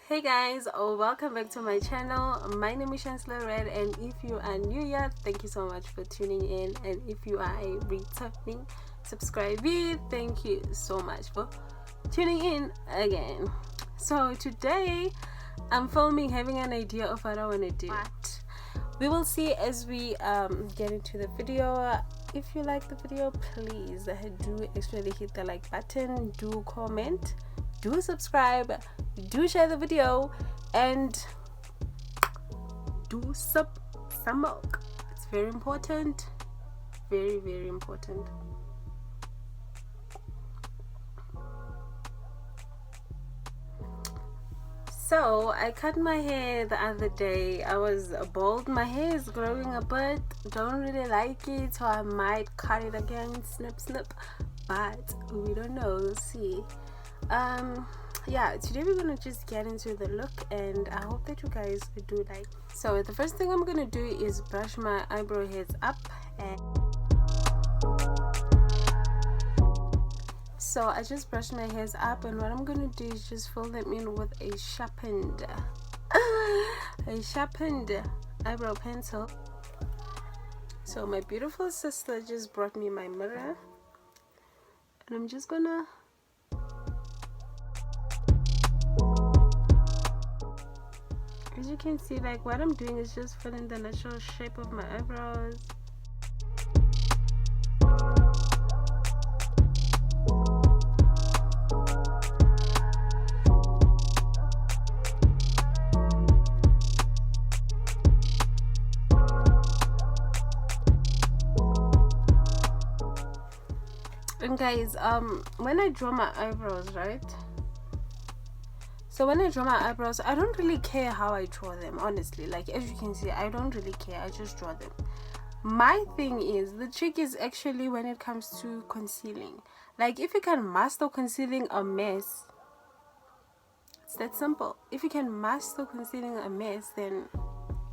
Hey guys, welcome back to my channel. My name is Chancellor Red, and if you are new here, thank you so much for tuning in. And if you are a returning subscriber, thank you so much for tuning in again. So today I'm filming having an idea of what I want to do. We will see as we get into the video. If you like the video, please do actually hit the like button, do comment, do subscribe, do share the video, and do some milk. It's very important, very important. So I cut my hair the other day. I was bald. My hair is growing a bit. Don't really like it, so I might cut it again. Snip, but we don't know. We'll see. Yeah, today we're gonna just get into the look, and I hope that you guys do like. So the first thing I'm gonna do is brush my eyebrow hairs up, and so I just brushed my hairs up, and what I'm gonna do is just fill them in with a sharpened eyebrow pencil. So my beautiful sister just brought me my mirror, and I'm just gonna as you can see, like what I'm doing is just filling the natural shape of my eyebrows. And guys, when I draw my eyebrows, right? So when I draw my eyebrows, I don't really care how I draw them, honestly. Like, as you can see, I don't really care. I just draw them. My thing is, the trick is actually when it comes to concealing. Like, if you can master concealing a mess, it's that simple. If you can master concealing a mess, then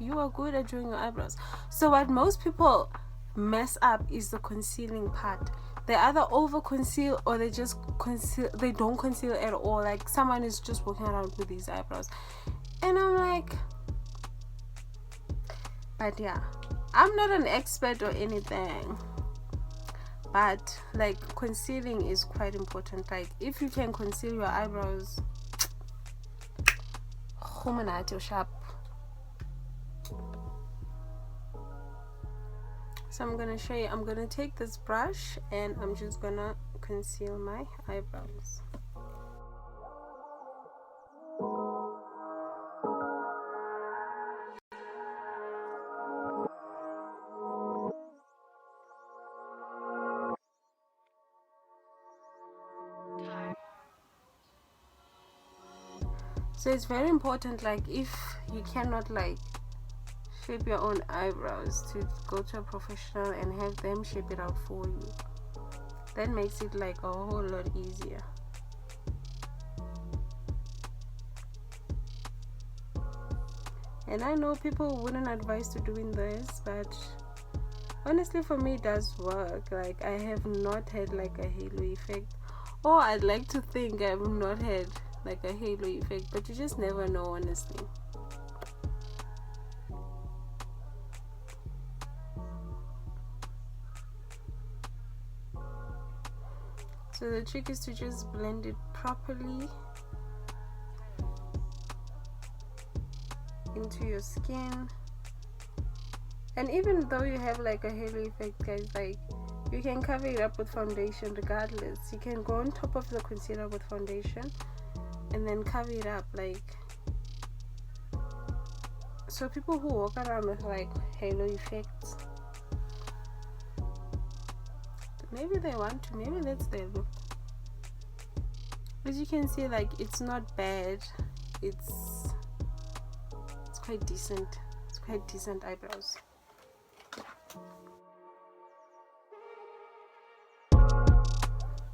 you are good at drawing your eyebrows. So what most people mess up is the concealing part. They either over conceal or they just conceal. They don't conceal at all. Like someone is just walking around with these eyebrows, and I'm like, but yeah, I'm not an expert or anything, but like concealing is quite important. Like if you can conceal your eyebrows, sharp. So I'm gonna show you. I'm gonna take this brush and I'm just gonna conceal my eyebrows. So it's very important, like if you cannot like shape your own eyebrows, to go to a professional and have them shape it out for you. That makes it like a whole lot easier. And I know people wouldn't advise to doing this, but honestly for me it does work. Like I have not had like a halo effect, or I'd like to think I've not had like a halo effect, but you just never know, honestly. So the trick is to just blend it properly into your skin. And even though you have like a halo effect, guys, like you can cover it up with foundation regardless. You can go on top of the concealer with foundation and then cover it up, like, so people who walk around with like halo effects, maybe they want to, maybe that's their look. As you can see, like it's not bad, it's quite decent. It's quite decent eyebrows.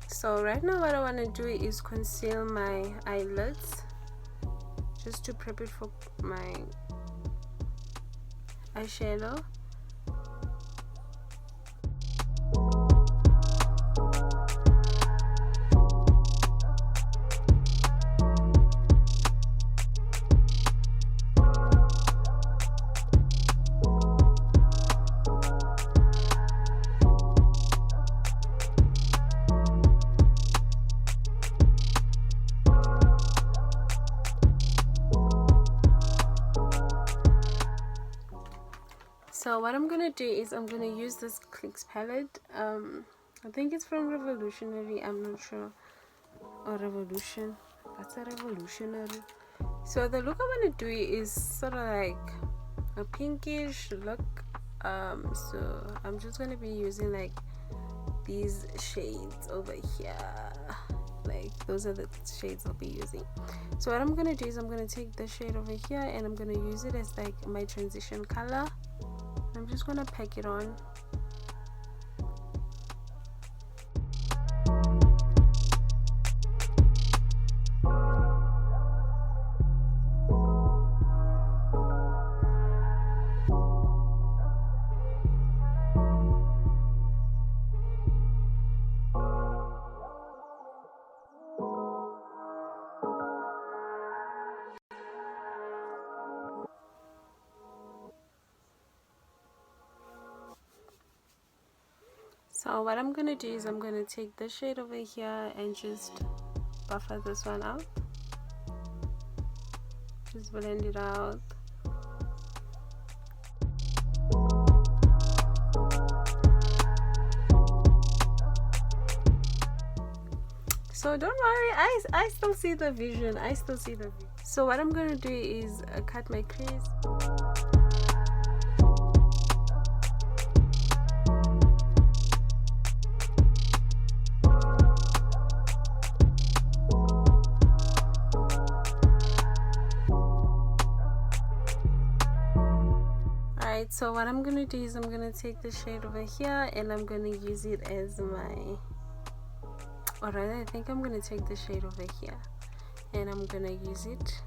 So right now what I want to do is conceal my eyelids, just to prep it for my eyeshadow. So what I'm gonna do is I'm gonna use this Clicks palette. I think it's from Revolutionary, I'm not sure, or Revolution. That's a Revolutionary. So the look I want to do is sort of like a pinkish look. So I'm just gonna be using like these shades over here. Like those are the shades I'll be using. So what I'm gonna do is I'm gonna take the shade over here and I'm gonna use it as like my transition color. I'm just gonna pack it on. So what I'm gonna do is I'm gonna take this shade over here and just buffer this one out. Just blend it out. So don't worry, I still see the vision. I still see the vision. So what I'm gonna do is cut my crease. Alright, so what I'm gonna do is I'm gonna take the shade over here and I'm gonna use it as my, or rather I think I'm gonna take the shade over here and I'm gonna use it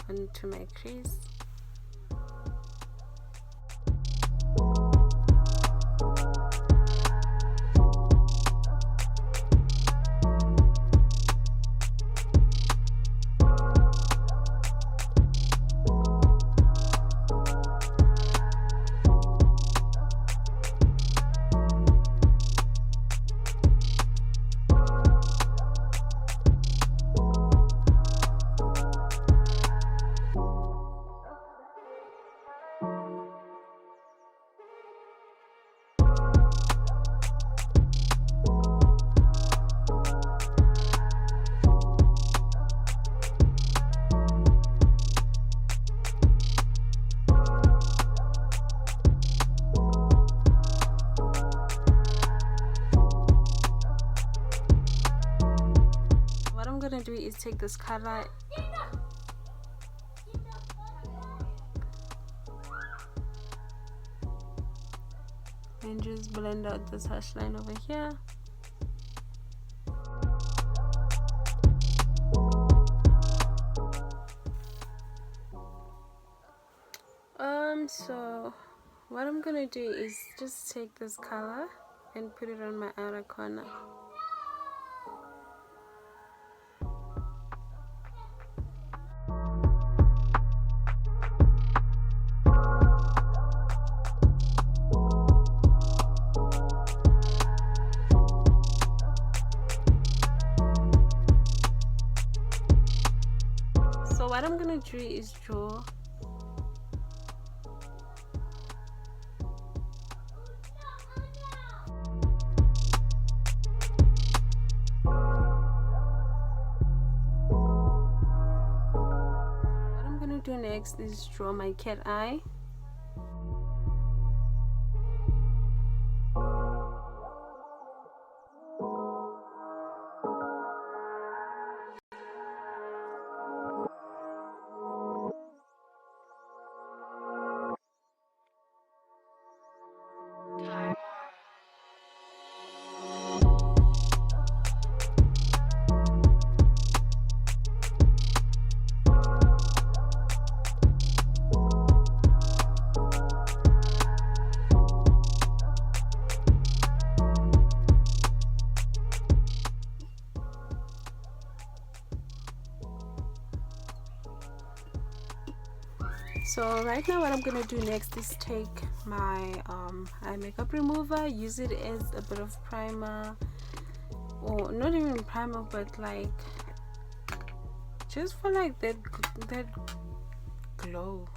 onto my crease. Do is take this color and just blend out this hash line over here. So what I'm gonna do is just take this color and put it on my outer corner. So what I'm gonna do is draw next is draw my cat eye. So right now what I'm gonna do next is take my eye makeup remover, use it as a bit of primer, or not even primer, but like just for like that glow,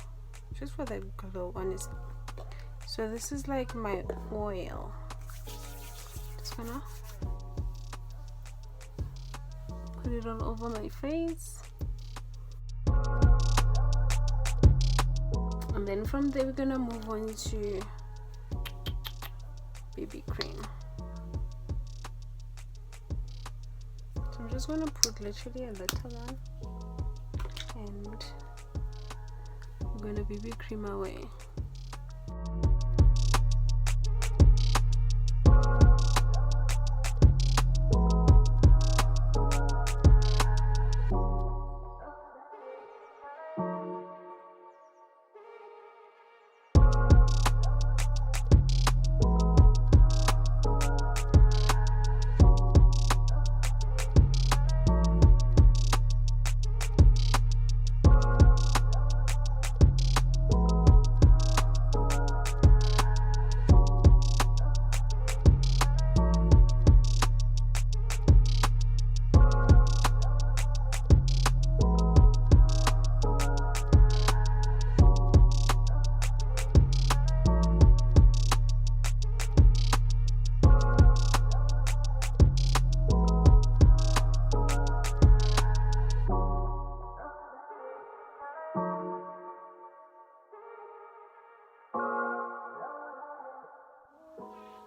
just for that glow, honestly. So this is like my oil. Just gonna put it all over my face. And then from there we're gonna move on to BB cream. So I'm just gonna put literally a little on, and we're gonna BB cream away.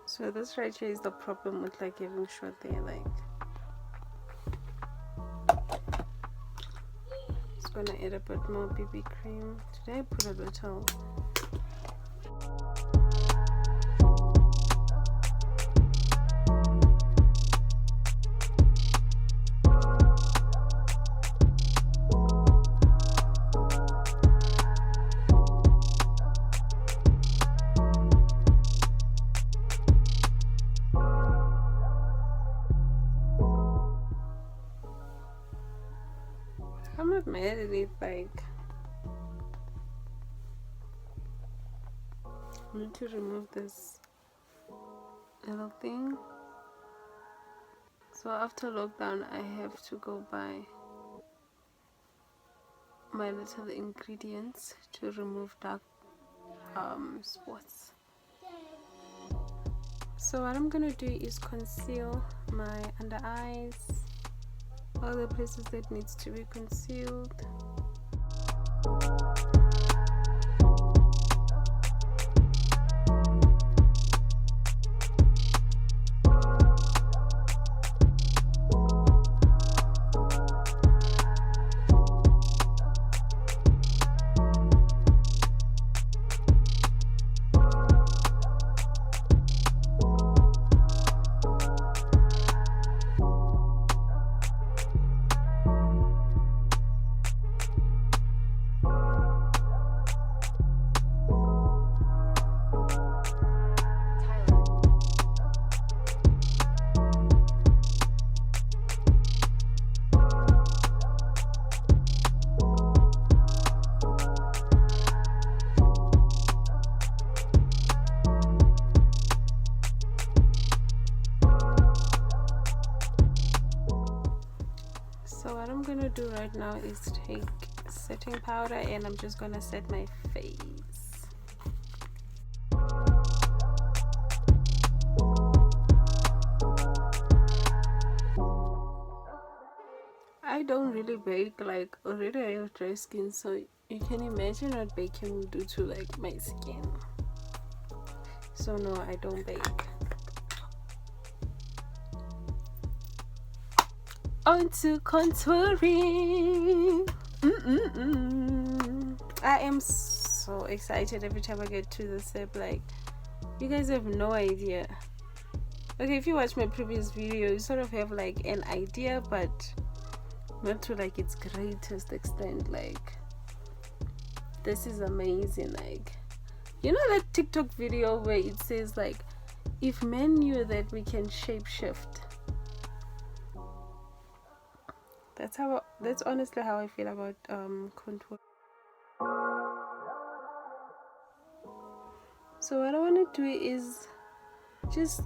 So this right here is the problem with like having short hair. Like, just gonna add a bit more BB cream. Today I put a little. I'm not mad at it, like I need to remove this little thing. So after lockdown I have to go buy my little ingredients to remove dark spots. So what I'm gonna do is conceal my under eyes, all the places that needs to be concealed. So what I'm gonna do right now is take setting powder and I'm just gonna set my face. I don't really bake, like already I have dry skin, so you can imagine what baking will do to like my skin. So no, I don't bake. On to contouring. I am so excited every time I get to the step. Like, you guys have no idea. Okay, if you watch my previous video, you sort of have like an idea, but not to like its greatest extent. Like, this is amazing. Like, you know that TikTok video where it says like, if men knew that we can shapeshift. That's honestly how I feel about contour. So what I want to do is just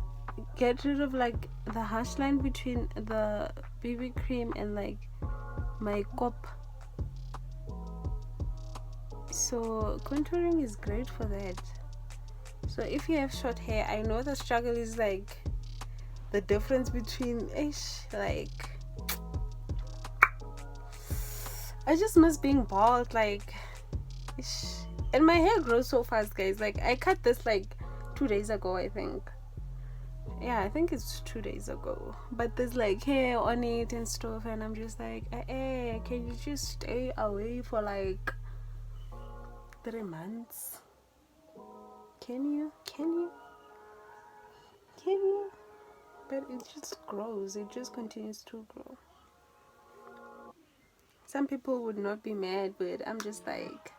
get rid of like the harsh line between the BB cream and like my kop. So contouring is great for that. So if you have short hair, I know the struggle is like the difference between like I just miss being bald, like and my hair grows so fast, guys. Like I cut this like 2 days ago, I think. Yeah, I think it's 2 days ago, but there's like hair on it and stuff, and I'm just like, can you just stay away for like 3 months? Can you but it just grows, it just continues to grow. Some people would not be mad, but I'm just like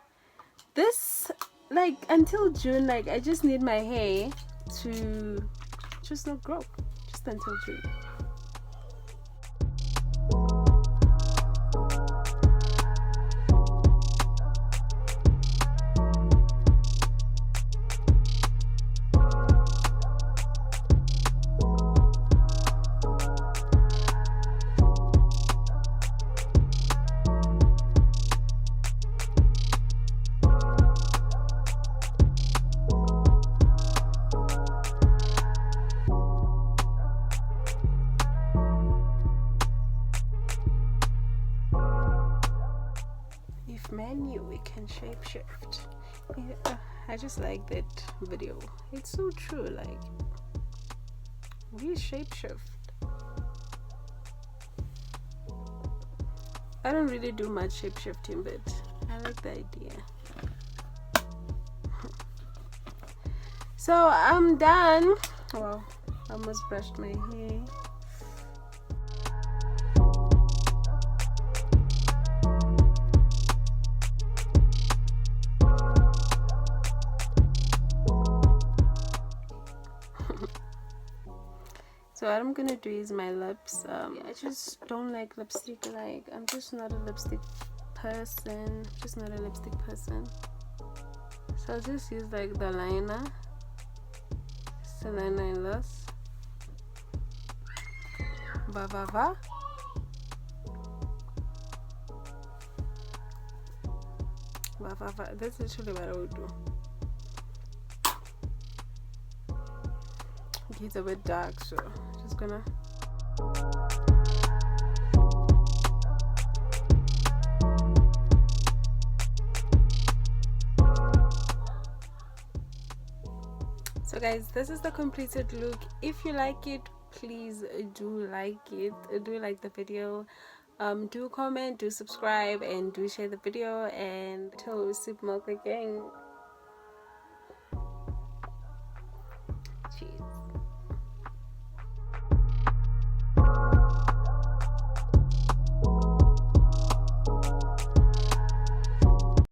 this, like until June, like I just need my hair to just not grow, just until June. If man knew we can shapeshift. Yeah, I just like that video. It's so true, like we shapeshift. I don't really do much shapeshifting, but I like the idea. So I'm done. Well, I almost brushed my hair. So what I'm gonna do is my lips. I just don't like lipstick. Like I'm just not a lipstick person. Just not a lipstick person. So I'll just use like the liner. It's the liner I lost. Bavava. Bavava. That's literally what I would do. Okay, it's a bit dark, so just gonna. So guys, this is the completed look. If you like it, please do like it, do like the video, do comment, do subscribe, and do share the video. And till we sip milk again.